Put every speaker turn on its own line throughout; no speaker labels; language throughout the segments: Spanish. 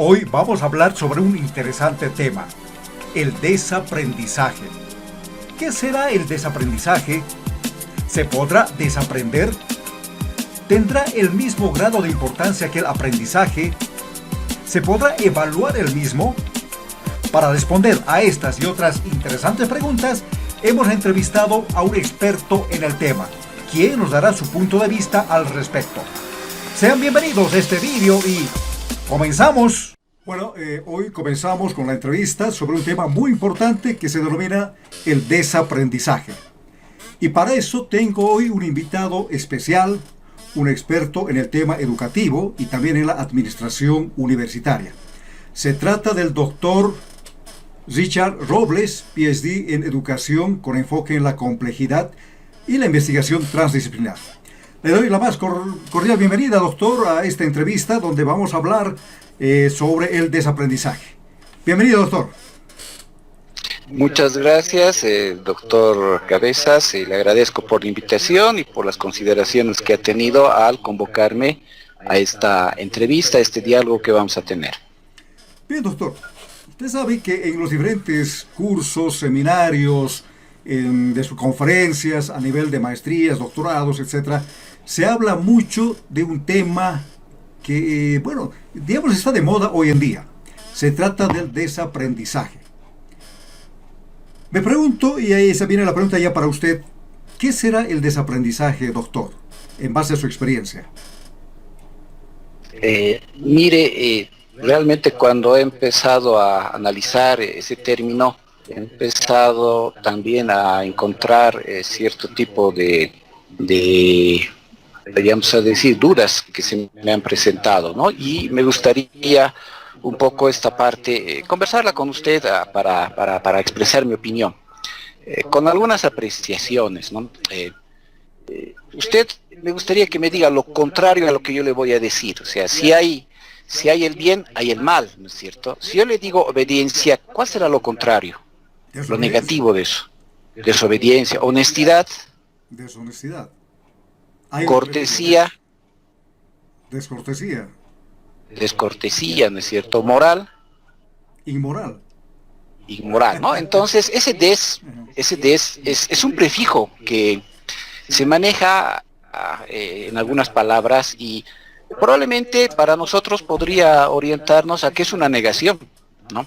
Hoy vamos a hablar sobre un interesante tema, el desaprendizaje. ¿Qué será el desaprendizaje? ¿Se podrá desaprender? ¿Tendrá el mismo grado de importancia que el aprendizaje? ¿Se podrá evaluar el mismo? Para responder a estas y otras interesantes preguntas, hemos entrevistado a un experto en el tema, quien nos dará su punto de vista al respecto. Sean bienvenidos a este vídeo y ¡comenzamos! Bueno, hoy comenzamos con la entrevista sobre un tema muy importante que se denomina el desaprendizaje. Y para eso tengo hoy un invitado especial, un experto en el tema educativo y también en la administración universitaria. Se trata del doctor Richard Robles, PhD en educación con enfoque en la complejidad y la investigación transdisciplinar. Le doy la más cordial bienvenida, doctor, a esta entrevista donde vamos a hablar sobre el desaprendizaje. Bienvenido, doctor.
Muchas gracias, doctor Cabezas, le agradezco por la invitación y por las consideraciones que ha tenido al convocarme a esta entrevista, a este diálogo que vamos a tener.
Bien, doctor. Usted sabe que en los diferentes cursos, seminarios, de sus conferencias a nivel de maestrías, doctorados, etcétera, se habla mucho de un tema que, digamos, está de moda hoy en día. Se trata del desaprendizaje. Me pregunto, y ahí se viene la pregunta ya para usted, ¿qué será el desaprendizaje, doctor, en base a su experiencia?
Realmente cuando he empezado a analizar ese término, he empezado también a encontrar cierto tipo digamos a decir, dudas que se me han presentado, ¿no? Y me gustaría un poco esta parte, conversarla con usted para expresar mi opinión, con algunas apreciaciones, ¿no? Usted me gustaría que me diga lo contrario a lo que yo le voy a decir, o sea, si hay el bien, hay el mal, ¿no es cierto? Si yo le digo obediencia, ¿cuál será lo contrario? Lo negativo de eso. Desobediencia, honestidad.
Deshonestidad.
Cortesía.
Descortesía.
Descortesía, ¿no es cierto? Moral.
Inmoral.
Inmoral, ¿no? Entonces, ese des es un prefijo que se maneja en algunas palabras y probablemente para nosotros podría orientarnos a que es una negación, ¿no?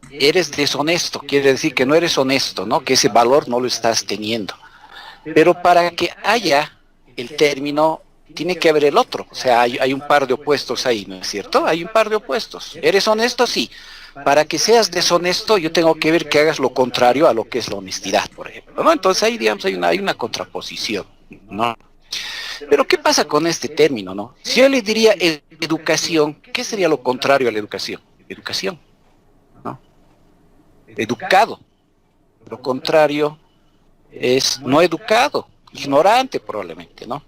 Eres deshonesto, quiere decir que no eres honesto, ¿no? Que ese valor no lo estás teniendo. Pero para que haya el término, tiene que haber el otro. O sea, hay un par de opuestos ahí, ¿no es cierto? Hay un par de opuestos. ¿Eres honesto? Sí. Para que seas deshonesto, yo tengo que ver que hagas lo contrario a lo que es la honestidad, por ejemplo, ¿no? Entonces ahí, digamos, hay una contraposición, ¿no? Pero ¿qué pasa con este término, no? Si yo le diría educación, ¿qué sería lo contrario a la educación? Educación, ¿no? Educado. Lo contrario es no educado, ignorante probablemente, ¿no?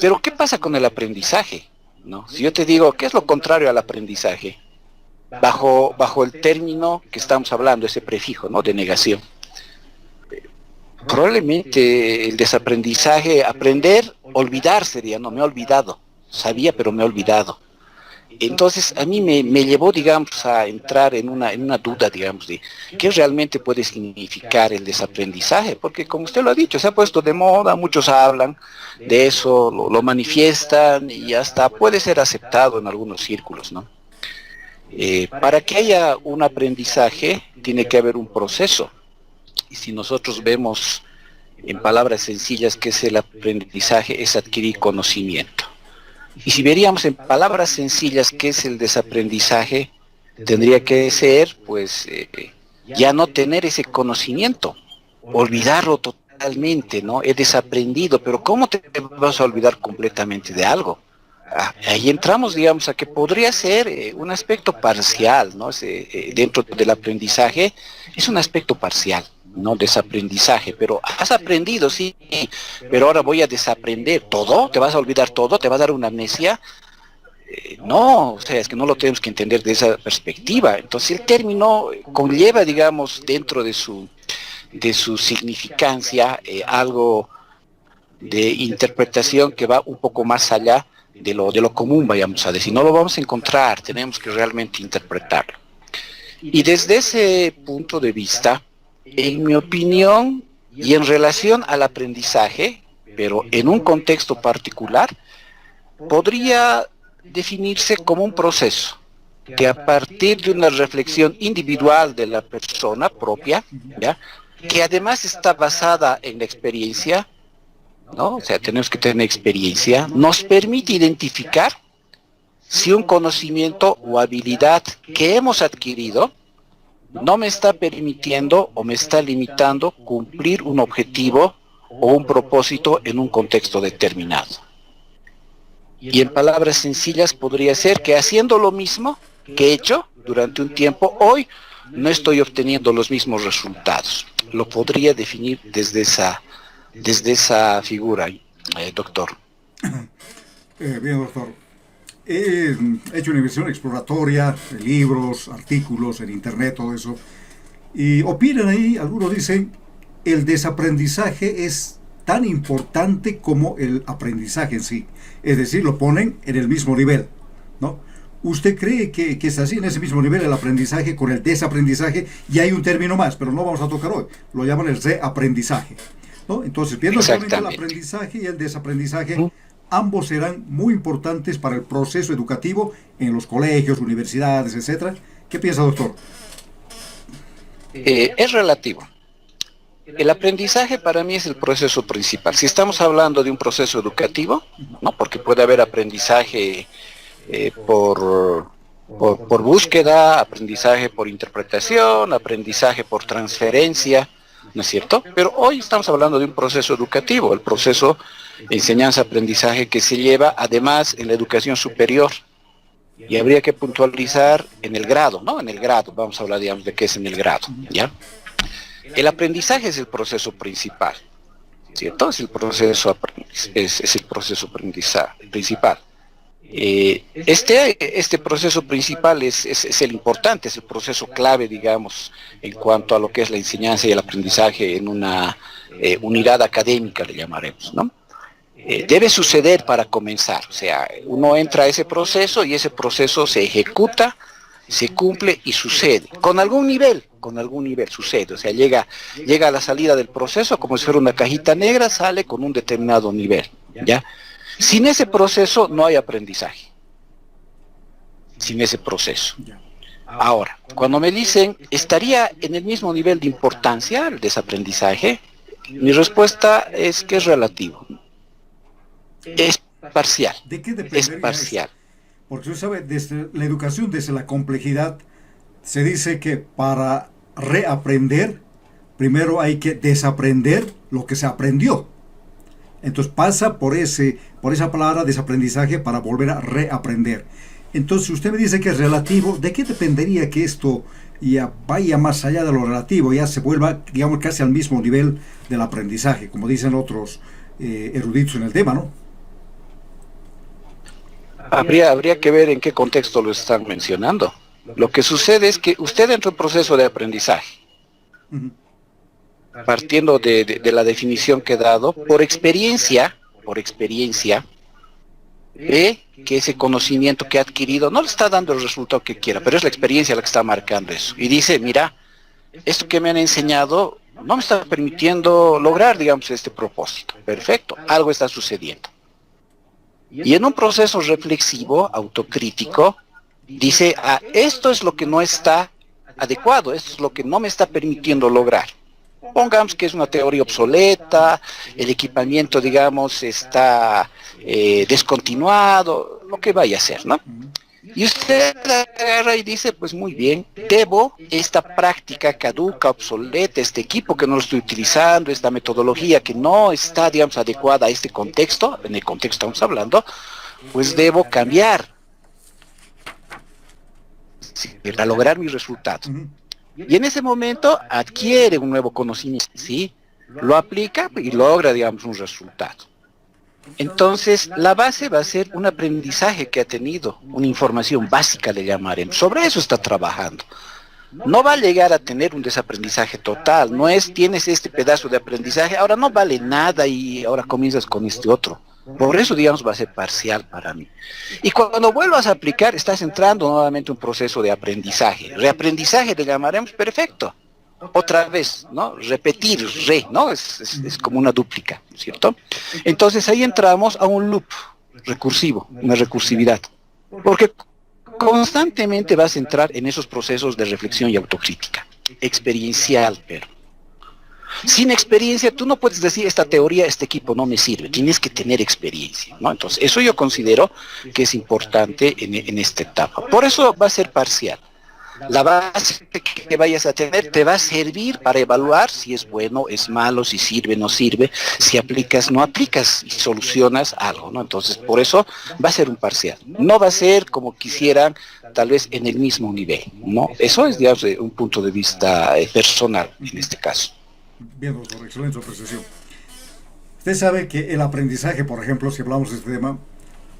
Pero ¿qué pasa con el aprendizaje, ¿no? Si yo te digo, ¿qué es lo contrario al aprendizaje? Bajo el término que estamos hablando, ese prefijo, ¿no? De negación. Probablemente el desaprendizaje, aprender, olvidar sería, no, me he olvidado. Sabía, pero me he olvidado. Entonces a mí me llevó, digamos, a entrar en una duda, digamos, de qué realmente puede significar el desaprendizaje, porque como usted lo ha dicho, se ha puesto de moda, muchos hablan de eso, lo manifiestan y hasta puede ser aceptado en algunos círculos, ¿no? Para que haya un aprendizaje tiene que haber un proceso, y si nosotros vemos en palabras sencillas qué es el aprendizaje, es adquirir conocimiento. Y si veríamos en palabras sencillas qué es el desaprendizaje, tendría que ser, pues, ya no tener ese conocimiento, olvidarlo totalmente, ¿no? He desaprendido, pero ¿cómo te vas a olvidar completamente de algo? Ahí entramos, digamos, a que podría ser un aspecto parcial, ¿no? Dentro del aprendizaje es un aspecto parcial, ¿no? Desaprendizaje, pero has aprendido, sí, pero ahora voy a desaprender todo, te vas a olvidar todo, te va a dar una amnesia. No, o sea, es que no lo tenemos que entender de esa perspectiva. Entonces el término conlleva, digamos, dentro de su significancia, algo de interpretación que va un poco más allá de lo común, vayamos a decir. No lo vamos a encontrar, tenemos que realmente interpretarlo. Y desde ese punto de vista, en mi opinión, y en relación al aprendizaje, pero en un contexto particular, podría definirse como un proceso que a partir de una reflexión individual de la persona propia, ¿ya?, que además está basada en la experiencia, ¿no? O sea, tenemos que tener experiencia, nos permite identificar si un conocimiento o habilidad que hemos adquirido no me está permitiendo o me está limitando cumplir un objetivo o un propósito en un contexto determinado. Y en palabras sencillas podría ser que haciendo lo mismo que he hecho durante un tiempo, hoy no estoy obteniendo los mismos resultados. Lo podría definir desde esa figura, doctor.
Bien, doctor. He hecho una investigación exploratoria, de libros, artículos en internet, todo eso. Y opinan ahí, algunos dicen, el desaprendizaje es tan importante como el aprendizaje en sí. Es decir, lo ponen en el mismo nivel, ¿no? ¿Usted cree que es así, en ese mismo nivel, el aprendizaje con el desaprendizaje? Y hay un término más, pero no vamos a tocar hoy. Lo llaman el reaprendizaje, ¿no? Entonces, viendo el aprendizaje y el desaprendizaje, ambos serán muy importantes para el proceso educativo en los colegios, universidades, etcétera. ¿Qué piensa, doctor?
Es relativo. El aprendizaje para mí es el proceso principal. Si estamos hablando de un proceso educativo, ¿no?, porque puede haber aprendizaje por búsqueda, aprendizaje por interpretación, aprendizaje por transferencia, ¿no es cierto? Pero hoy estamos hablando de un proceso educativo, el proceso de enseñanza-aprendizaje que se lleva además en la educación superior. Y habría que puntualizar en el grado, ¿no? En el grado, vamos a hablar, digamos, de qué es en el grado, ¿ya? El aprendizaje es el proceso principal, ¿cierto? Es el proceso principal. Este proceso principal es el importante, es el proceso clave, digamos, en cuanto a lo que es la enseñanza y el aprendizaje en una unidad académica, le llamaremos, ¿no? Debe suceder para comenzar, o sea, uno entra a ese proceso y ese proceso se ejecuta, se cumple y sucede, con algún nivel sucede, o sea, llega a la salida del proceso como si fuera una cajita negra, sale con un determinado nivel, ¿ya? Sin ese proceso no hay aprendizaje, sin ese proceso. Ahora, cuando me dicen, ¿estaría en el mismo nivel de importancia el desaprendizaje? Mi respuesta es que es relativo, es parcial,
¿De qué dependería?
es parcial.
Porque usted sabe, desde la educación, desde la complejidad, se dice que para reaprender, primero hay que desaprender lo que se aprendió. Entonces pasa por esa palabra desaprendizaje para volver a reaprender. Entonces usted me dice que es relativo. ¿De qué dependería que esto ya vaya más allá de lo relativo, ya se vuelva, digamos, casi al mismo nivel del aprendizaje, como dicen otros eruditos en el tema, ¿no?
Habría que ver en qué contexto lo están mencionando. Lo que sucede es que usted entra en un proceso de aprendizaje, partiendo de la definición que he dado, por experiencia, ve que ese conocimiento que ha adquirido no le está dando el resultado que quiera, pero es la experiencia la que está marcando eso. Y dice, mira, esto que me han enseñado no me está permitiendo lograr, digamos, este propósito. Perfecto, algo está sucediendo. Y en un proceso reflexivo, autocrítico, dice, esto es lo que no está adecuado, esto es lo que no me está permitiendo lograr. Pongamos que es una teoría obsoleta, el equipamiento, digamos, está descontinuado, lo que vaya a ser, ¿no? Y usted agarra y dice, pues muy bien, debo esta práctica caduca, obsoleta, este equipo que no lo estoy utilizando, esta metodología que no está, digamos, adecuada a este contexto, en el contexto estamos hablando, pues debo cambiar para lograr mi resultado. Y en ese momento adquiere un nuevo conocimiento, ¿sí? Lo aplica y logra, digamos, un resultado. Entonces, la base va a ser un aprendizaje que ha tenido, una información básica, le llamaremos. Sobre eso está trabajando. No va a llegar a tener un desaprendizaje total, no es, tienes este pedazo de aprendizaje, ahora no vale nada y ahora comienzas con este otro. Por eso, digamos, va a ser parcial para mí. Y cuando vuelvas a aplicar, estás entrando nuevamente en un proceso de aprendizaje. Reaprendizaje le llamaremos, perfecto. Otra vez, ¿no? Repetir, ¿no? Es como una dúplica, ¿cierto? Entonces ahí entramos a un loop recursivo, una recursividad. Porque constantemente vas a entrar en esos procesos de reflexión y autocrítica. Experiencial, pero. Sin experiencia, tú no puedes decir esta teoría, este equipo no me sirve. Tienes que tener experiencia, ¿no? Entonces, eso yo considero que es importante en esta etapa. Por eso va a ser parcial. La base que vayas a tener te va a servir para evaluar si es bueno, es malo, si sirve, no sirve, si aplicas, no aplicas y solucionas algo, ¿no? Entonces, por eso va a ser un parcial. No va a ser como quisieran, tal vez en el mismo nivel, ¿no? Eso es, digamos, un punto de vista personal en este caso.
Bien, doctor, excelente apreciación. Usted sabe que el aprendizaje, por ejemplo, si hablamos de este tema,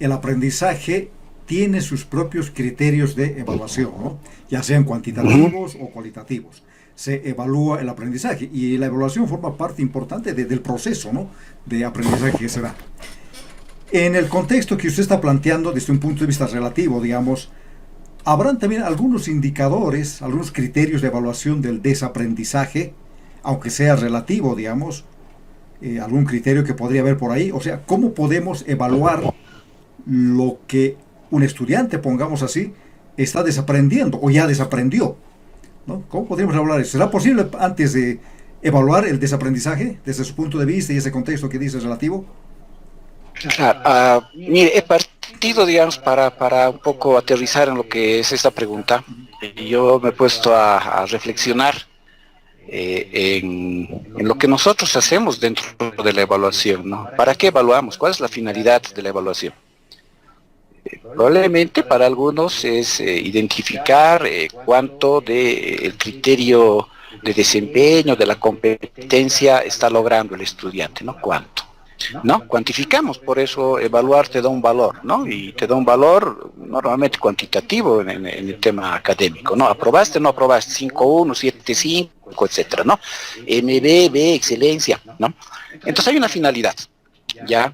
el aprendizaje tiene sus propios criterios de evaluación, ¿no? Ya sean cuantitativos o cualitativos. Se evalúa el aprendizaje y la evaluación forma parte importante del proceso, ¿no? De aprendizaje que se da. En el contexto que usted está planteando desde un punto de vista relativo, digamos, habrán también algunos indicadores, algunos criterios de evaluación del desaprendizaje, aunque sea relativo, digamos, algún criterio que podría haber por ahí. O sea, ¿cómo podemos evaluar lo que un estudiante, pongamos así, está desaprendiendo o ya desaprendió, ¿no? ¿Cómo podríamos evaluar eso? ¿Será posible antes de evaluar el desaprendizaje desde su punto de vista y ese contexto que dice relativo?
Mire, he partido, digamos, para un poco aterrizar en lo que es esta pregunta. Yo me he puesto a reflexionar en lo que nosotros hacemos dentro de la evaluación, ¿no? ¿Para qué evaluamos? ¿Cuál es la finalidad de la evaluación? Probablemente para algunos es identificar cuánto del criterio de desempeño, de la competencia está logrando el estudiante, ¿no? ¿Cuánto? ¿No? Cuantificamos, por eso evaluar te da un valor, ¿no? Y te da un valor normalmente cuantitativo en el tema académico, ¿no? ¿Aprobaste, no aprobaste? 5.1, 7.5, etcétera, ¿no? MB, B, excelencia, ¿no? Entonces hay una finalidad, ¿ya?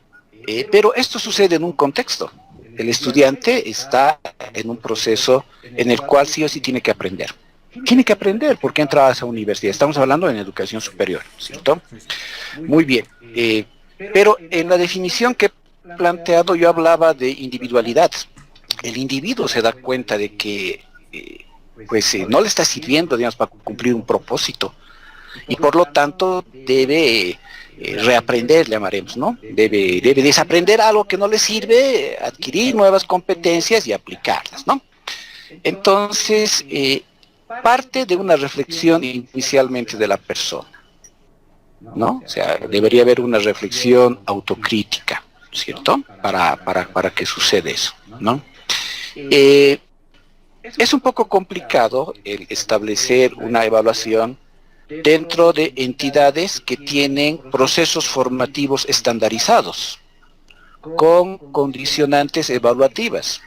Pero esto sucede en un contexto. El estudiante está en un proceso en el cual sí o sí tiene que aprender. Tiene que aprender porque entra a esa universidad. Estamos hablando en educación superior, ¿cierto? Muy bien. Pero en la definición que he planteado yo hablaba de individualidad. El individuo se da cuenta de que no le está sirviendo, digamos, para cumplir un propósito. Y por lo tanto debe reaprender, llamaremos, ¿no? Debe desaprender algo que no le sirve, adquirir nuevas competencias y aplicarlas, ¿no? Entonces, parte de una reflexión inicialmente de la persona, ¿no? O sea, debería haber una reflexión autocrítica, ¿cierto? Para que suceda eso, ¿no? Es un poco complicado el establecer una evaluación dentro de entidades que tienen procesos formativos estandarizados, con condicionantes evaluativas.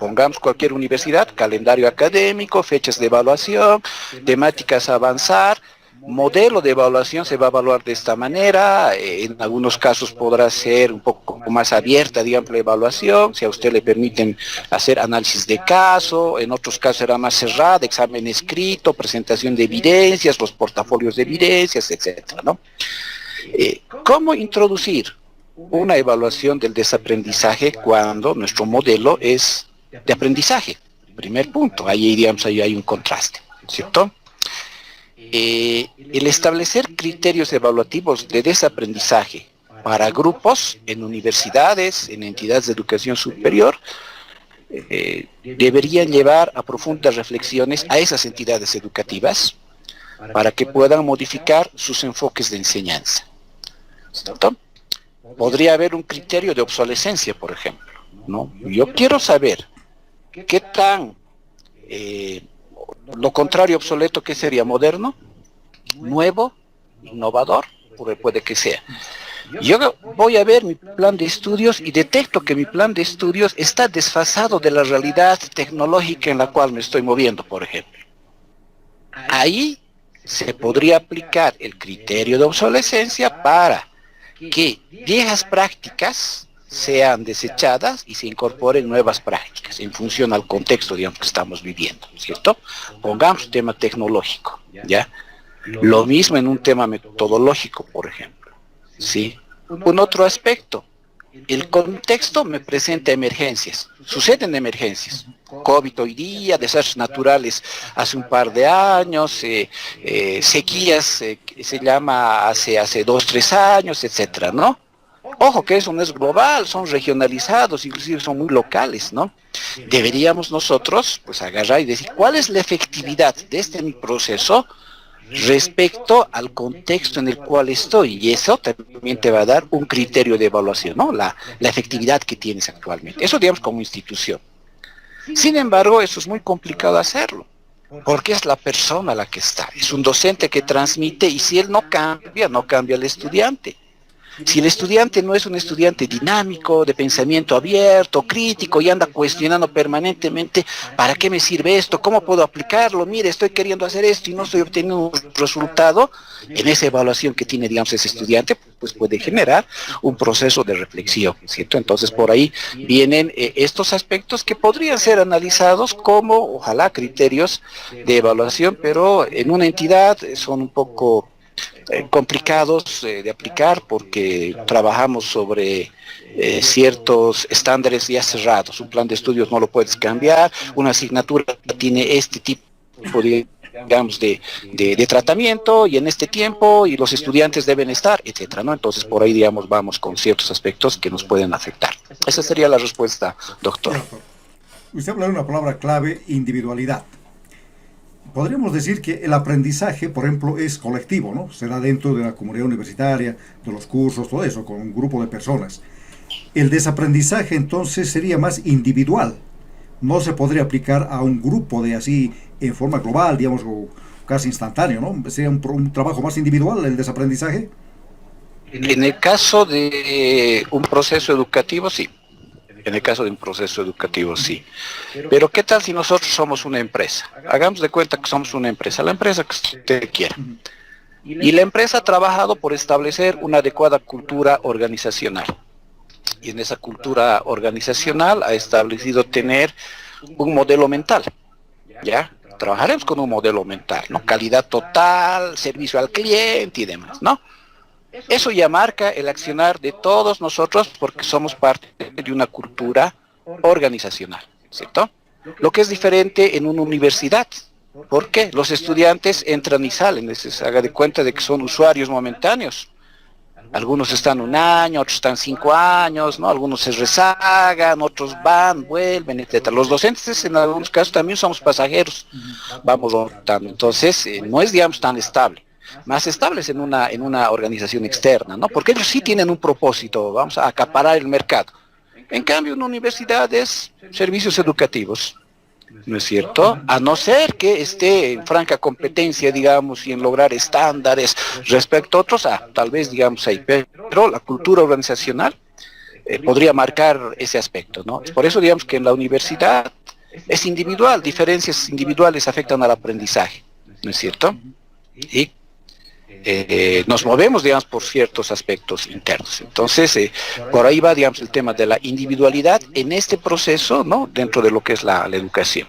Pongamos cualquier universidad, calendario académico, fechas de evaluación, temáticas a avanzar, modelo de evaluación se va a evaluar de esta manera, en algunos casos podrá ser un poco más abierta, digamos, la evaluación, si a usted le permiten hacer análisis de caso, en otros casos será más cerrada, examen escrito, presentación de evidencias, los portafolios de evidencias, etcétera, ¿no? ¿Cómo introducir una evaluación del desaprendizaje cuando nuestro modelo es de aprendizaje? Primer punto, ahí digamos, ahí hay un contraste, ¿cierto? El establecer criterios evaluativos de desaprendizaje para grupos en universidades, en entidades de educación superior, deberían llevar a profundas reflexiones a esas entidades educativas para que puedan modificar sus enfoques de enseñanza, ¿cierto? Podría haber un criterio de obsolescencia, por ejemplo, ¿no? Yo quiero saber qué tan lo contrario obsoleto, ¿qué sería? ¿Moderno? ¿Nuevo? ¿Innovador? Puede que sea. Yo voy a ver mi plan de estudios y detecto que mi plan de estudios está desfasado de la realidad tecnológica en la cual me estoy moviendo, por ejemplo. Ahí se podría aplicar el criterio de obsolescencia para que viejas prácticas sean desechadas y se incorporen nuevas prácticas en función al contexto, digamos, que estamos viviendo, ¿cierto? Pongamos un tema tecnológico, ¿ya? Lo mismo en un tema metodológico, por ejemplo, ¿sí? Un otro aspecto, el contexto me presenta emergencias, suceden emergencias, COVID hoy día, desastres naturales hace un par de años, sequías se llama hace 2, 3 años, etcétera, ¿no? Ojo que eso no es global, son regionalizados, inclusive son muy locales, ¿no? Deberíamos nosotros, pues, agarrar y decir, ¿cuál es la efectividad de este mi proceso respecto al contexto en el cual estoy? Y eso también te va a dar un criterio de evaluación, ¿no? La efectividad que tienes actualmente. Eso, digamos, como institución. Sin embargo, eso es muy complicado hacerlo, porque es la persona la que está. Es un docente que transmite y si él no cambia el estudiante. Si el estudiante no es un estudiante dinámico, de pensamiento abierto, crítico y anda cuestionando permanentemente, ¿para qué me sirve esto? ¿Cómo puedo aplicarlo? Mire, estoy queriendo hacer esto y no estoy obteniendo un resultado. En esa evaluación que tiene, digamos, ese estudiante, pues puede generar un proceso de reflexión, ¿cierto? Entonces, por ahí vienen estos aspectos que podrían ser analizados como, ojalá, criterios de evaluación, pero en una entidad son un poco complicados de aplicar porque trabajamos sobre ciertos estándares ya cerrados. Un plan de estudios no lo puedes cambiar, una asignatura tiene este tipo de, digamos, de tratamiento y en este tiempo y los estudiantes deben estar, etcétera, ¿no? Entonces por ahí, digamos, vamos con ciertos aspectos que nos pueden afectar. Esa sería la respuesta, doctor.
Usted habla de una palabra clave, individualidad. Podríamos decir que el aprendizaje, por ejemplo, es colectivo, ¿no? Se da dentro de la comunidad universitaria, de los cursos, todo eso, con un grupo de personas. El desaprendizaje, entonces, sería más individual. No se podría aplicar a un grupo de así, en forma global, digamos, o casi instantáneo, ¿no? Sería un trabajo más individual el desaprendizaje.
En el caso de un proceso educativo, sí. En el caso de un proceso educativo, sí. Pero ¿qué tal si nosotros somos una empresa? Hagamos de cuenta que somos una empresa, la empresa que usted quiera. Y la empresa ha trabajado por establecer una adecuada cultura organizacional. Y en esa cultura organizacional ha establecido tener un modelo mental, ¿ya? Trabajaremos con un modelo mental, ¿no? Calidad total, servicio al cliente y demás, ¿no? Eso ya marca el accionar de todos nosotros porque somos parte de una cultura organizacional, ¿cierto? Lo que es diferente en una universidad. ¿Por qué? Los estudiantes entran y salen, se haga de cuenta de que son usuarios momentáneos. Algunos están 1 año, otros están 5 años, ¿no? Algunos se rezagan, otros van, vuelven, etcétera. Los docentes en algunos casos también somos pasajeros, vamos rotando. Entonces, no es, digamos, tan estable. Más estables en una organización externa, ¿no? Porque ellos sí tienen un propósito, vamos a acaparar el mercado. En cambio, una universidad es servicios educativos, ¿no es cierto? A no ser que esté en franca competencia, digamos, y en lograr estándares respecto a otros, tal vez, digamos, ahí, pero la cultura organizacional podría marcar ese aspecto, ¿no? Por eso, digamos, que en la universidad es individual, diferencias individuales afectan al aprendizaje, ¿no es cierto? Y nos movemos, digamos, por ciertos aspectos internos. Entonces, por ahí va, digamos, el tema de la individualidad en este proceso, ¿no? Dentro de lo que es la educación.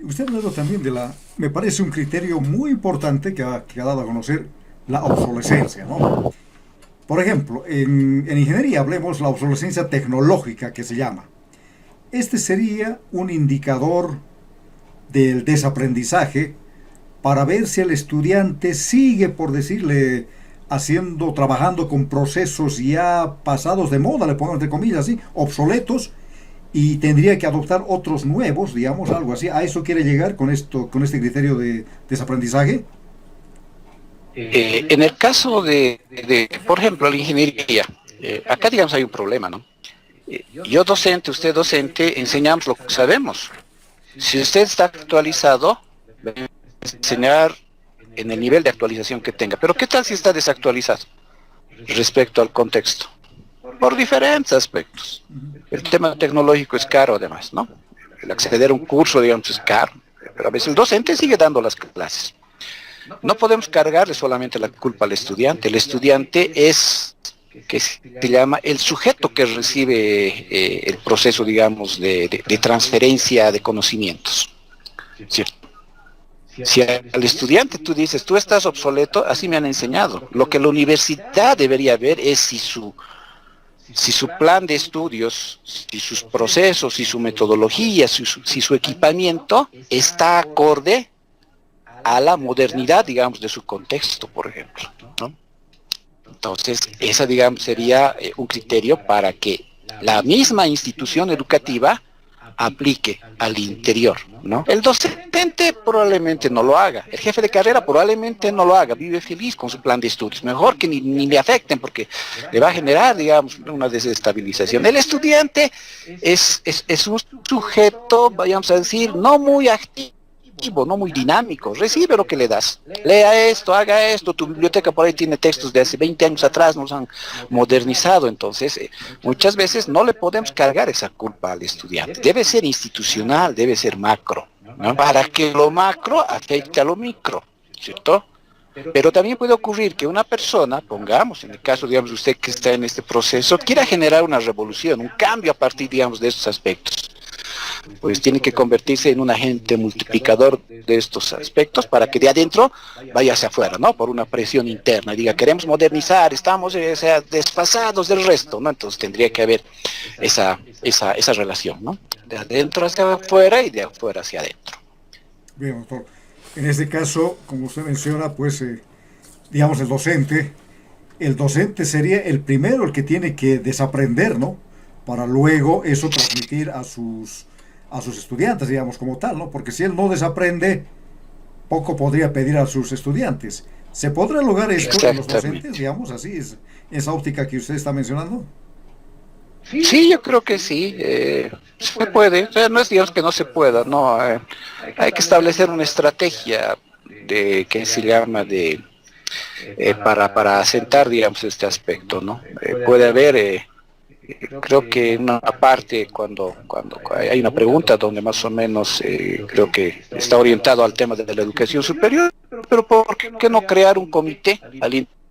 Usted ha hablado también me parece un criterio muy importante que ha dado a conocer la obsolescencia, ¿no? Por ejemplo, en ingeniería hablemos la obsolescencia tecnológica que se llama. Este sería un indicador del desaprendizaje para ver si el estudiante sigue, por decirle, trabajando con procesos ya pasados de moda, le pongo entre comillas así, obsoletos, y tendría que adoptar otros nuevos, digamos, algo así. ¿A eso quiere llegar con este criterio de desaprendizaje?
En el caso por ejemplo, la ingeniería, acá, digamos, hay un problema, ¿no? Yo docente, usted docente, enseñamos lo que sabemos. Si usted está actualizado, enseñar en el nivel de actualización que tenga. Pero ¿qué tal si está desactualizado respecto al contexto? Por diferentes aspectos. El tema tecnológico es caro además, ¿no? El acceder a un curso, digamos, es caro. Pero a veces el docente sigue dando las clases. no podemos cargarle solamente la culpa al estudiante. El estudiante es, que se llama, el sujeto que recibe el proceso, digamos, de transferencia de conocimientos. ¿Cierto? Si al estudiante tú dices, tú estás obsoleto, así me han enseñado. Lo que la universidad debería ver es si su plan de estudios, si sus procesos, si su metodología, si su equipamiento está acorde a la modernidad, digamos, de su contexto, por ejemplo, ¿no? Entonces, esa, digamos, sería un criterio para que la misma institución educativa aplique al interior, ¿no? El docente probablemente no lo haga, el jefe de carrera probablemente no lo haga, vive feliz con su plan de estudios, mejor que ni le afecten porque le va a generar, digamos, una desestabilización. El estudiante es un sujeto, vayamos a decir, no muy activo, no muy dinámico, recibe lo que le das. Lea esto, haga esto, tu biblioteca por ahí tiene textos de hace 20 años atrás, nos han modernizado, entonces muchas veces no le podemos cargar esa culpa al estudiante. Debe ser institucional, debe ser macro, ¿no? Para que lo macro afecte a lo micro, ¿cierto? Pero también puede ocurrir que una persona, pongamos, en el caso, digamos, usted que está en este proceso, quiera generar una revolución, un cambio a partir, digamos, de estos aspectos. Pues tiene que convertirse en un agente multiplicador de estos aspectos para que de adentro vaya hacia afuera, ¿no? Por una presión interna, diga, queremos modernizar, estamos desfasados del resto, ¿no? Entonces tendría que haber esa relación, ¿no? De adentro hacia afuera y de afuera hacia adentro.
Bien, doctor. En este caso, como usted menciona, pues, digamos, el docente sería el primero el que tiene que desaprender, ¿no? Para luego eso transmitir a sus estudiantes, digamos, como tal, ¿no? Porque si él no desaprende, poco podría pedir a sus estudiantes. ¿Se podrá lograr esto en los docentes, digamos, así, esa óptica que usted está mencionando?
Sí, yo creo que sí, se puede, o sea, no es, digamos, que no se pueda, no, hay que establecer una estrategia que se llama para asentar, digamos, este aspecto, ¿no? Puede haber, creo que en una parte, cuando hay una pregunta donde más o menos creo que está orientado al tema de la educación superior, pero ¿por qué no crear un comité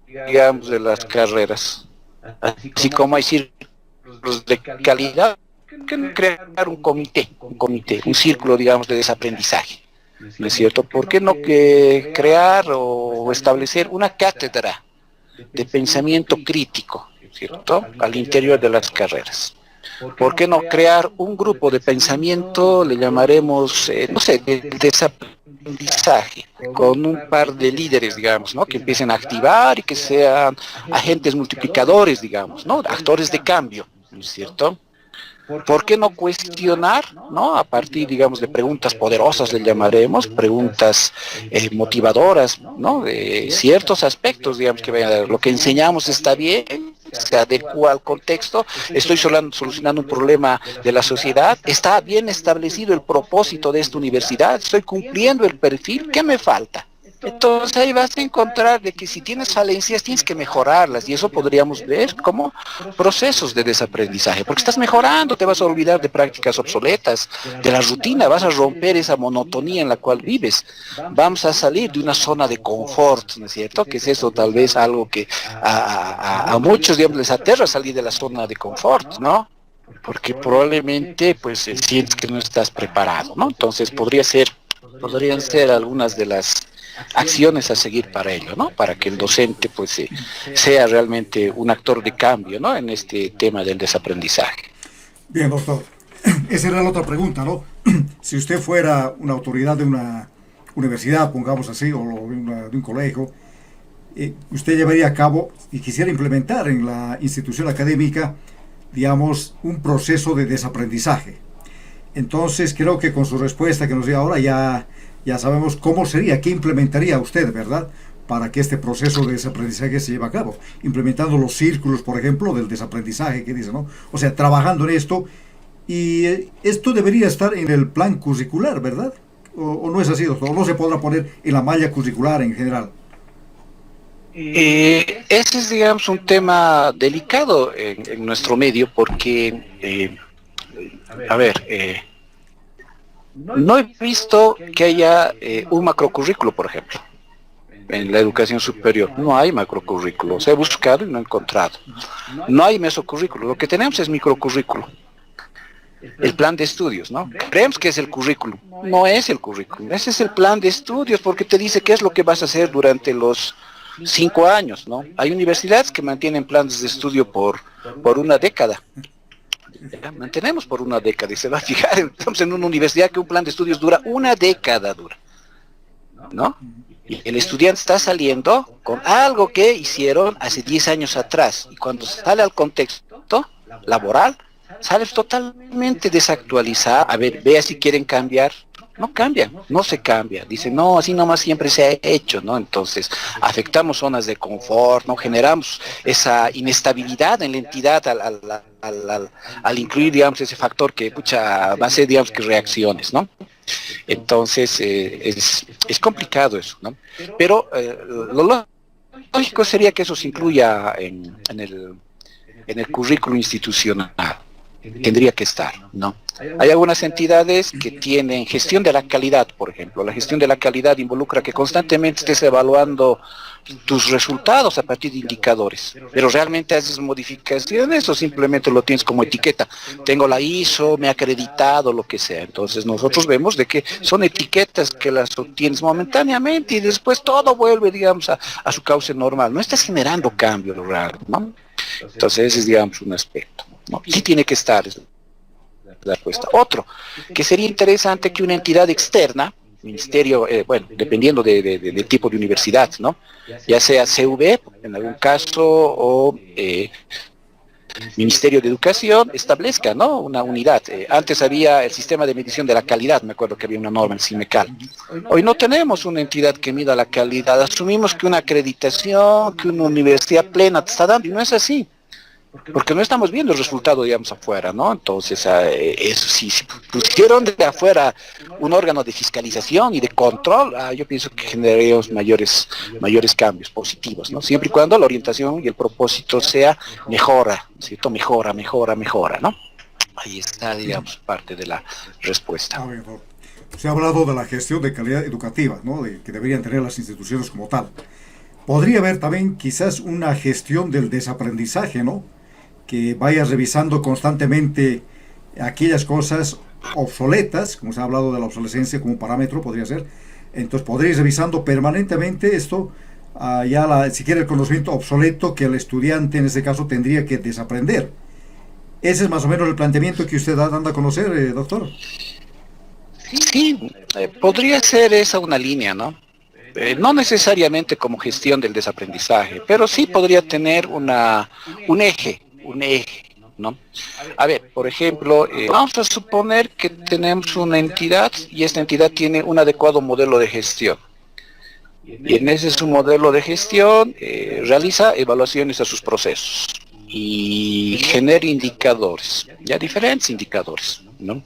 digamos, de las carreras? Así como hay círculos de calidad, ¿por qué no crear un comité, un círculo, digamos, de desaprendizaje? ¿No es cierto? ¿Por qué no crear o establecer una cátedra de pensamiento crítico, ¿cierto?, al interior de las carreras? ¿Por qué no crear un grupo de pensamiento, le llamaremos, no sé, de desaprendizaje, con un par de líderes, digamos, ¿no?, que empiecen a activar y que sean agentes multiplicadores, digamos, ¿no?, actores de cambio, ¿no es cierto? ¿Por qué no cuestionar, ¿no?, a partir, digamos, de preguntas poderosas, le llamaremos, preguntas motivadoras, ¿no?, de ciertos aspectos, digamos, que lo que enseñamos está bien, se adecua al contexto, estoy solucionando un problema de la sociedad, está bien establecido el propósito de esta universidad, estoy cumpliendo el perfil, ¿qué me falta? Entonces ahí vas a encontrar de que si tienes falencias tienes que mejorarlas, y eso podríamos ver como procesos de desaprendizaje, porque estás mejorando, te vas a olvidar de prácticas obsoletas, de la rutina, vas a romper esa monotonía en la cual vives, vamos a salir de una zona de confort, ¿no es cierto? Que es eso tal vez algo que a muchos, digamos, les aterra salir de la zona de confort, ¿no? Porque probablemente pues sientes que no estás preparado, ¿no? Entonces podrían ser algunas de las acciones a seguir para ello, ¿no? Para que el docente pues sea realmente un actor de cambio, ¿no?, en este tema del desaprendizaje.
Bien, doctor. Esa era la otra pregunta, ¿no? Si usted fuera una autoridad de una universidad, pongamos así, o de un colegio, usted llevaría a cabo y quisiera implementar en la institución académica, digamos, un proceso de desaprendizaje. Entonces creo que con su respuesta que nos dio ahora ya sabemos cómo sería, qué implementaría usted, ¿verdad?, para que este proceso de desaprendizaje se lleve a cabo. Implementando los círculos, por ejemplo, del desaprendizaje, que dice, ¿no? O sea, trabajando en esto, y esto debería estar en el plan curricular, ¿verdad? ¿O no es así, doctor? ¿O no se podrá poner en la malla curricular en general?
Ese es, digamos, un tema delicado en nuestro medio porque, no he visto que haya un macrocurrículo, por ejemplo. en la educación superior. No hay macrocurrículos. He buscado y no he encontrado. No hay mesocurrículo. Lo que tenemos es microcurrículo. El plan de estudios, ¿no? Creemos que es el currículum. No es el currículum. Ese es el plan de estudios porque te dice qué es lo que vas a hacer durante los 5 años, ¿no? Hay universidades que mantienen planes de estudio por una década. Ya, mantenemos por una década y se va a fijar, estamos en una universidad que un plan de estudios dura una década, ¿no? Y el estudiante está saliendo con algo que hicieron hace 10 años atrás y cuando sale al contexto laboral, sale totalmente desactualizado. A ver, vea si quieren cambiar. No cambian, no se cambia. Dicen, no, así nomás siempre se ha hecho, ¿no? Entonces, afectamos zonas de confort, ¿no? Generamos esa inestabilidad en la entidad al incluir, digamos, ese factor que, pucha, va a ser, digamos, que reacciones, ¿no? Entonces, es complicado eso, ¿no? Pero lo lógico sería que eso se incluya en el currículo institucional. Tendría que estar, ¿no? Hay algunas entidades que tienen gestión de la calidad, por ejemplo. La gestión de la calidad involucra que constantemente estés evaluando tus resultados a partir de indicadores. Pero realmente haces modificaciones o simplemente lo tienes como etiqueta. Tengo la ISO, me he acreditado, lo que sea. Entonces nosotros vemos de que son etiquetas que las obtienes momentáneamente y después todo vuelve, digamos, a su cauce normal. No estás generando cambio real, ¿no? Entonces ese es, digamos, un aspecto, ¿no? Sí tiene que estar, es la respuesta. Otro, que sería interesante que una entidad externa, ministerio, bueno, dependiendo del tipo de universidad, ¿no? Ya sea CV, en algún caso, o Ministerio de Educación, establezca, ¿no? Una unidad. Antes había el sistema de medición de la calidad, me acuerdo que había una norma en CIMECAL. Hoy no tenemos una entidad que mida la calidad. Asumimos que una acreditación, que una universidad plena te está dando, y no es así. Porque no estamos viendo el resultado, digamos, afuera, ¿no? Entonces, eso sí, si pusieron de afuera un órgano de fiscalización y de control, yo pienso que generaríamos mayores cambios positivos, ¿no? Siempre y cuando la orientación y el propósito sea mejora, ¿cierto? Mejora, ¿no? Ahí está, digamos, parte de la respuesta.
Se ha hablado de la gestión de calidad educativa, ¿no? De que deberían tener las instituciones como tal. Podría haber también quizás una gestión del desaprendizaje, ¿no? Que vaya revisando constantemente aquellas cosas obsoletas, como se ha hablado de la obsolescencia como un parámetro, podría ser. Entonces podría ir revisando permanentemente esto, si quiere el conocimiento obsoleto que el estudiante en este caso tendría que desaprender. Ese es más o menos el planteamiento que usted anda a conocer, doctor.
Sí, podría ser esa una línea, ¿no? No necesariamente como gestión del desaprendizaje, pero sí podría tener un eje, ¿no? A ver, por ejemplo, vamos a suponer que tenemos una entidad y esta entidad tiene un adecuado modelo de gestión. Y en ese su modelo de gestión realiza evaluaciones a sus procesos y genera indicadores, ya diferentes indicadores, ¿no?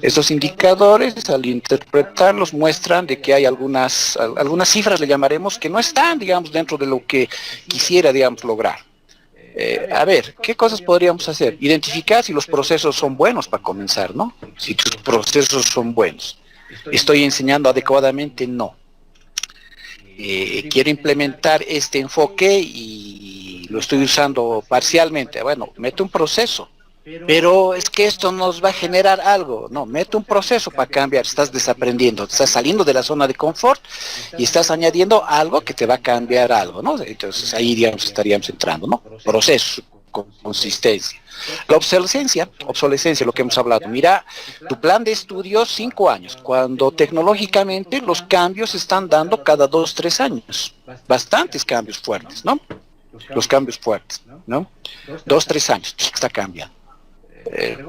Esos indicadores, al interpretarlos, muestran de que hay algunas cifras, le llamaremos, que no están, digamos, dentro de lo que quisiera, digamos, lograr. A ver, ¿qué cosas podríamos hacer? Identificar si los procesos son buenos para comenzar, ¿no? Si tus procesos son buenos. ¿Estoy enseñando adecuadamente? No. Quiero implementar este enfoque y lo estoy usando parcialmente. Bueno, mete un proceso. Pero es que esto nos va a generar algo. No, mete un proceso para cambiar. Estás desaprendiendo, estás saliendo de la zona de confort y estás añadiendo algo que te va a cambiar algo, ¿no? Entonces ahí, digamos, estaríamos entrando, ¿no? Proceso, consistencia. La obsolescencia, lo que hemos hablado. Mira, tu plan de estudios, 5 años, cuando tecnológicamente los cambios se están dando cada 2, 3 años. Bastantes cambios fuertes, ¿no? Los cambios fuertes, ¿no? 2, 3 años, está cambiando.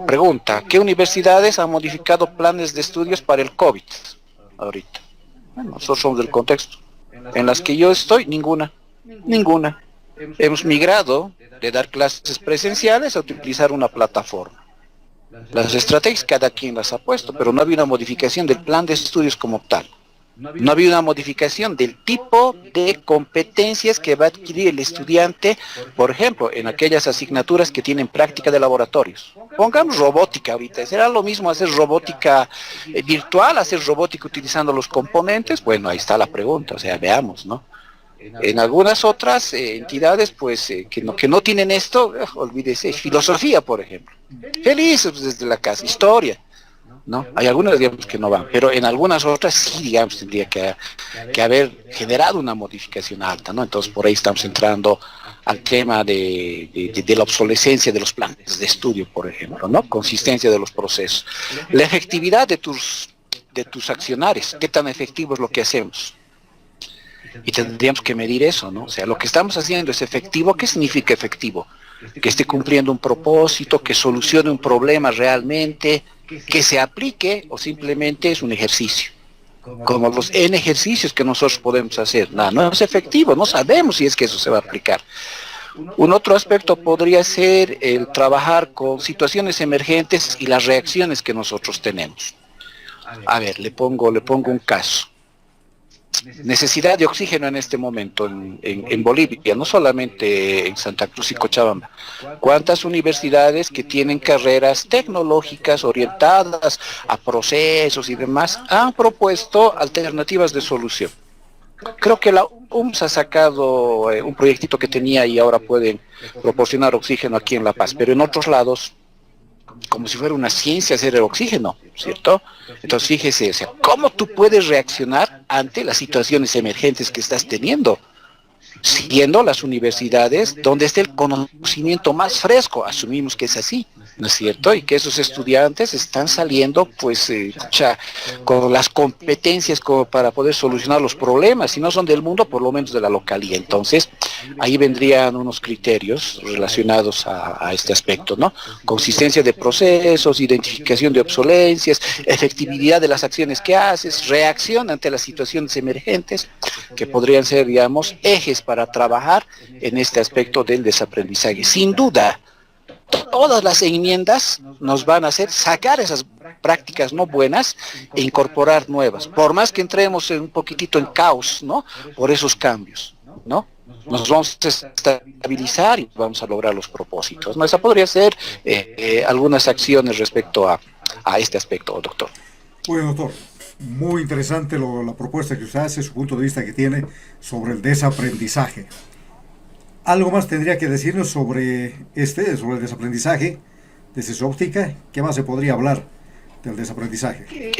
Pregunta, ¿qué universidades han modificado planes de estudios para el COVID ahorita? Bueno, nosotros somos del contexto. En las que yo estoy, ninguna. Hemos migrado de dar clases presenciales a utilizar una plataforma. Las estrategias cada quien las ha puesto, pero no había una modificación del plan de estudios como tal. No ha habido una modificación del tipo de competencias que va a adquirir el estudiante, por ejemplo, en aquellas asignaturas que tienen práctica de laboratorios. Pongamos robótica ahorita. ¿Será lo mismo hacer robótica virtual, hacer robótica utilizando los componentes? Bueno, ahí está la pregunta, o sea, veamos, ¿no? En algunas otras entidades, pues, que no tienen esto, olvídese, filosofía, por ejemplo. Felices desde la casa, historia. ¿No? Hay algunas, digamos, que no van, pero en algunas otras sí, digamos, tendría que haber generado una modificación alta, ¿no? Entonces, por ahí estamos entrando al tema de la obsolescencia de los planes de estudio, por ejemplo, ¿no? Consistencia de los procesos. La efectividad de tus accionarios, ¿qué tan efectivo es lo que hacemos? Y tendríamos que medir eso, ¿no? O sea, lo que estamos haciendo es efectivo. ¿Qué significa efectivo? Que esté cumpliendo un propósito, que solucione un problema realmente, que se aplique, o simplemente es un ejercicio. Como los N ejercicios que nosotros podemos hacer. No es efectivo, no sabemos si es que eso se va a aplicar. Un otro aspecto podría ser el trabajar con situaciones emergentes y las reacciones que nosotros tenemos. A ver, le pongo un caso. Necesidad de oxígeno en este momento en Bolivia, no solamente en Santa Cruz y Cochabamba. ¿Cuántas universidades que tienen carreras tecnológicas orientadas a procesos y demás han propuesto alternativas de solución? Creo que la UMS ha sacado un proyectito que tenía y ahora pueden proporcionar oxígeno aquí en La Paz, pero en otros lados, como si fuera una ciencia hacer el oxígeno, ¿cierto? Entonces fíjese, o sea, ¿cómo tú puedes reaccionar ante las situaciones emergentes que estás teniendo? Siendo las universidades donde esté el conocimiento más fresco, asumimos que es así, ¿no es cierto? Y que esos estudiantes están saliendo, pues, con las competencias como para poder solucionar los problemas, si no son del mundo, por lo menos de la localidad. Entonces, ahí vendrían unos criterios relacionados a este aspecto, ¿no? Consistencia de procesos, identificación de obsolencias, efectividad de las acciones que haces, reacción ante las situaciones emergentes, que podrían ser, digamos, ejes para trabajar en este aspecto del desaprendizaje. Sin duda, todas las enmiendas nos van a hacer sacar esas prácticas no buenas e incorporar nuevas, por más que entremos un poquitito en caos, ¿no? Por esos cambios, ¿no? Nos vamos a estabilizar y vamos a lograr los propósitos, ¿no? Esa podría ser algunas acciones respecto a este aspecto, doctor.
Bueno, doctor, muy interesante la propuesta que usted hace, su punto de vista que tiene sobre el desaprendizaje. ¿Algo más tendría que decirnos sobre el desaprendizaje, desde su óptica? ¿Qué más se podría hablar del desaprendizaje?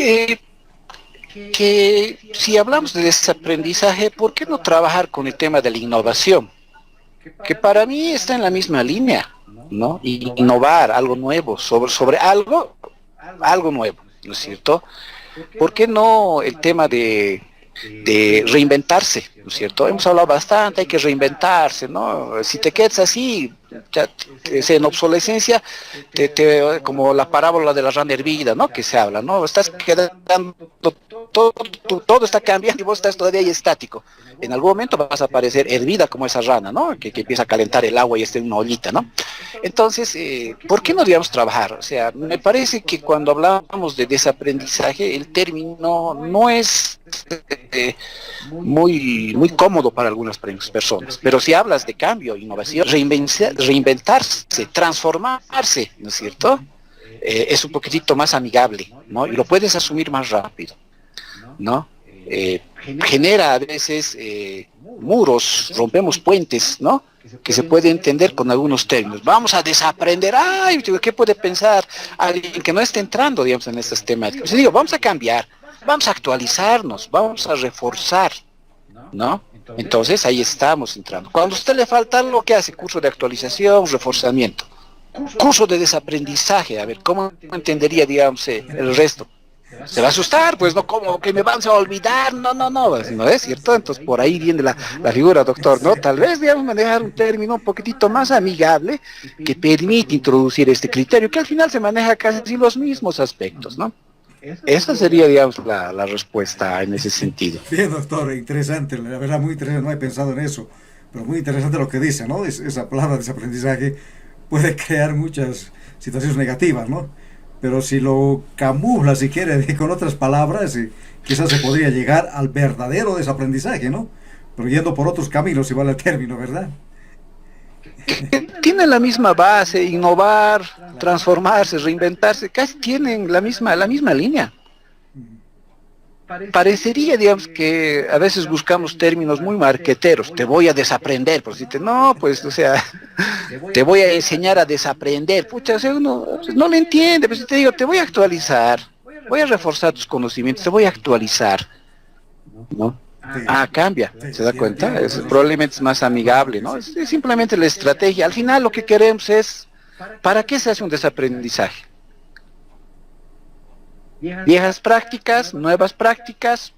Que si hablamos de desaprendizaje, ¿por qué no trabajar con el tema de la innovación? Que para mí está en la misma línea, ¿no? Y innovar algo nuevo, sobre algo nuevo, ¿no es cierto? ¿Por qué no el tema de reinventarse, ¿no es cierto? Hemos hablado bastante, hay que reinventarse, ¿no? Si te quedas así, ya, en obsolescencia, como la parábola de la rana hervida, ¿no? Que se habla, ¿no? Estás quedando, todo está cambiando y vos estás todavía ahí estático. En algún momento vas a aparecer hervida como esa rana, ¿no? Que empieza a calentar el agua y está en una ollita, ¿no? Entonces, ¿por qué no debíamos trabajar? O sea, me parece que cuando hablamos de desaprendizaje, el término no es muy cómodo para algunas personas, pero si hablas de cambio, innovación, reinventarse, transformarse, ¿no es cierto? Es un poquitito más amigable, ¿no? Y lo puedes asumir más rápido, ¿no? Genera a veces muros, rompemos puentes, ¿no? Que se puede entender con algunos términos. Vamos a desaprender. Ay, ¿qué puede pensar alguien que no esté entrando, digamos, en estas temáticas? Yo digo, vamos a cambiar, vamos a actualizarnos, vamos a reforzar, ¿no? Entonces ahí estamos entrando. Cuando a usted le falta algo, ¿qué hace? Curso de actualización, reforzamiento. Curso de desaprendizaje, a ver, ¿cómo entendería, digamos, el resto? Se va a asustar, pues no, como que me van a olvidar, no es cierto. Entonces por ahí viene la figura, doctor, ¿no? Tal vez debemos manejar un término un poquitito más amigable que permite introducir este criterio, que al final se maneja casi los mismos aspectos, ¿no? Esa sería, digamos, la respuesta en ese sentido.
Bien, doctor, interesante, la verdad muy interesante, no he pensado en eso, pero muy interesante lo que dice, ¿no? Esa palabra desaprendizaje puede crear muchas situaciones negativas, ¿no? pero si lo camufla, si quiere, con otras palabras, quizás se podría llegar al verdadero desaprendizaje, ¿no? Pero yendo por otros caminos, si vale el término, ¿verdad?
Que tienen la misma base, innovar, transformarse, reinventarse, casi tienen la misma línea. Parecería, digamos, que a veces buscamos términos muy marqueteros. Te voy a desaprender, por decirte, no, pues, o sea, te voy a enseñar a desaprender. Pucha, o sea, uno no lo entiende, pero si te digo, te voy a actualizar, voy a reforzar tus conocimientos, te voy a actualizar, ¿no?
Sí,
Ah, cambia,
sí,
¿se da
sí,
cuenta?
entiendo lo que dice.
Probablemente es más amigable, ¿no? Es simplemente la estrategia. Al final lo que queremos es, ¿para qué se hace un desaprendizaje? Viejas prácticas, nuevas prácticas,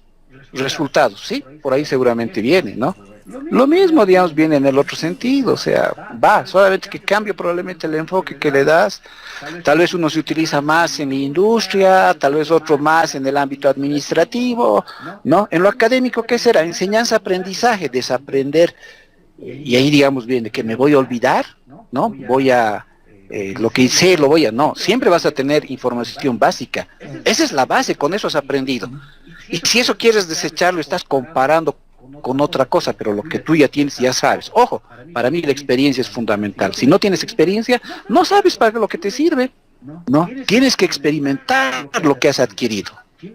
resultados, ¿sí? Por ahí seguramente viene, ¿no? Lo mismo, digamos, viene en el otro sentido, o sea, va, solamente que cambia probablemente el enfoque que le das. Tal vez uno se utiliza más en la industria, tal vez otro más en el ámbito administrativo, ¿no? En lo académico, ¿qué será? Enseñanza, aprendizaje, desaprender. Y ahí, digamos, viene que me voy a olvidar, ¿no? Voy a, lo que sé, lo voy a, no. Siempre vas a tener información básica. Esa es la base, con eso has aprendido. Y si eso quieres desecharlo, estás comparando con otra cosa, pero lo que tú ya tienes, ya sabes. Ojo, para mí la experiencia es fundamental. Si no tienes experiencia, no sabes para lo que te sirve, ¿no? Tienes que experimentar lo que has adquirido.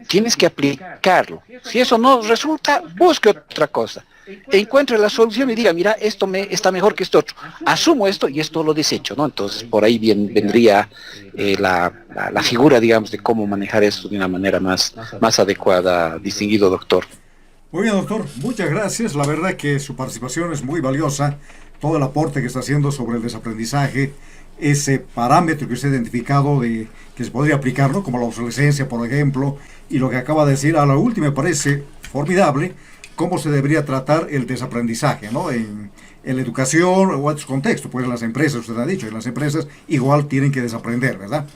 Tienes que aplicarlo. Si eso no resulta, busque otra cosa. Encuentre la solución y diga, mira, esto está mejor que esto otro. Asumo esto y esto lo desecho, ¿no? Entonces, por ahí vendría la figura, digamos, de cómo manejar esto de una manera más adecuada, distinguido doctor.
Muy bien, doctor, muchas gracias. La verdad que su participación es muy valiosa. Todo el aporte que está haciendo sobre el desaprendizaje, ese parámetro que usted ha identificado de que se podría aplicar, ¿no? Como la obsolescencia, por ejemplo, y lo que acaba de decir a la última me parece formidable, cómo se debería tratar el desaprendizaje, ¿no? En la educación o en otros contextos, pues en las empresas, usted ha dicho, en las empresas igual tienen que desaprender, ¿verdad?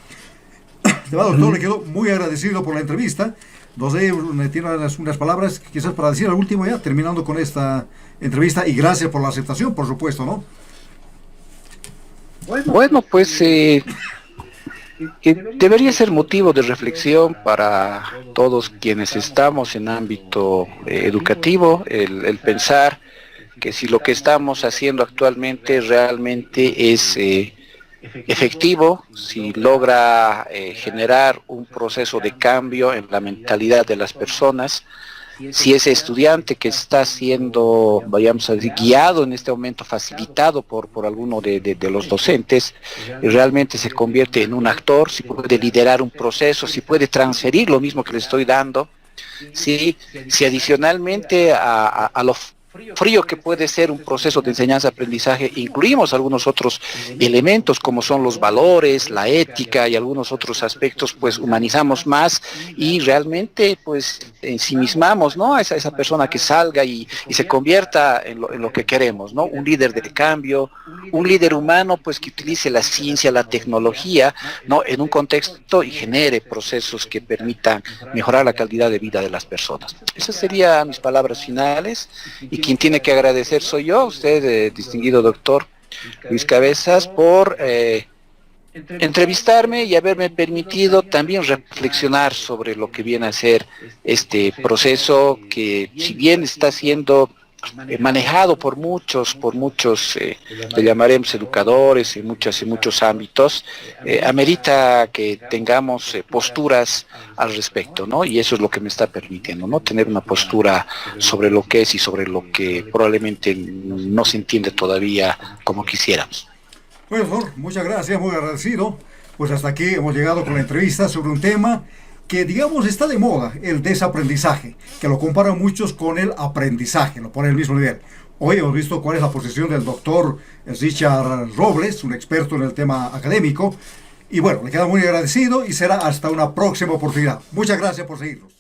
De verdad, doctor, le quedo muy agradecido por la entrevista. No sé, tiene unas palabras quizás para decir al último ya, terminando con esta entrevista, y gracias por la aceptación, por supuesto, ¿no?
Bueno, pues que debería ser motivo de reflexión para todos quienes estamos en ámbito educativo, el pensar que si lo que estamos haciendo actualmente realmente es efectivo, si logra generar un proceso de cambio en la mentalidad de las personas, si ese estudiante que está siendo, vayamos a decir, guiado en este momento, facilitado por alguno de los docentes, realmente se convierte en un actor, si puede liderar un proceso, si puede transferir lo mismo que le estoy dando, si adicionalmente a lo frío que puede ser un proceso de enseñanza-aprendizaje, incluimos algunos otros elementos como son los valores, la ética y algunos otros aspectos, pues humanizamos más y realmente pues ensimismamos, ¿no? A esa persona que salga y se convierta en lo que queremos, ¿no? Un líder de cambio, un líder humano pues que utilice la ciencia, la tecnología, ¿no? En un contexto y genere procesos que permitan mejorar la calidad de vida de las personas. Esas serían mis palabras finales y quien tiene que agradecer soy yo, usted, distinguido doctor Luis Cabezas, por entrevistarme y haberme permitido también reflexionar sobre lo que viene a ser este proceso que, si bien está siendo manejado por muchos, le llamaremos educadores en muchos ámbitos, amerita que tengamos posturas al respecto, ¿no? Y eso es lo que me está permitiendo, ¿no? Tener una postura sobre lo que es y sobre lo que probablemente no se entiende todavía como quisiéramos.
Bueno, doctor, muchas gracias, muy agradecido. Pues hasta aquí hemos llegado con la entrevista sobre un tema que, digamos, está de moda, el desaprendizaje, que lo comparan muchos con el aprendizaje, lo ponen al mismo nivel. Hoy hemos visto cuál es la posición del doctor Richard Robles, un experto en el tema académico, y bueno, le queda muy agradecido y será hasta una próxima oportunidad. Muchas gracias por seguirnos.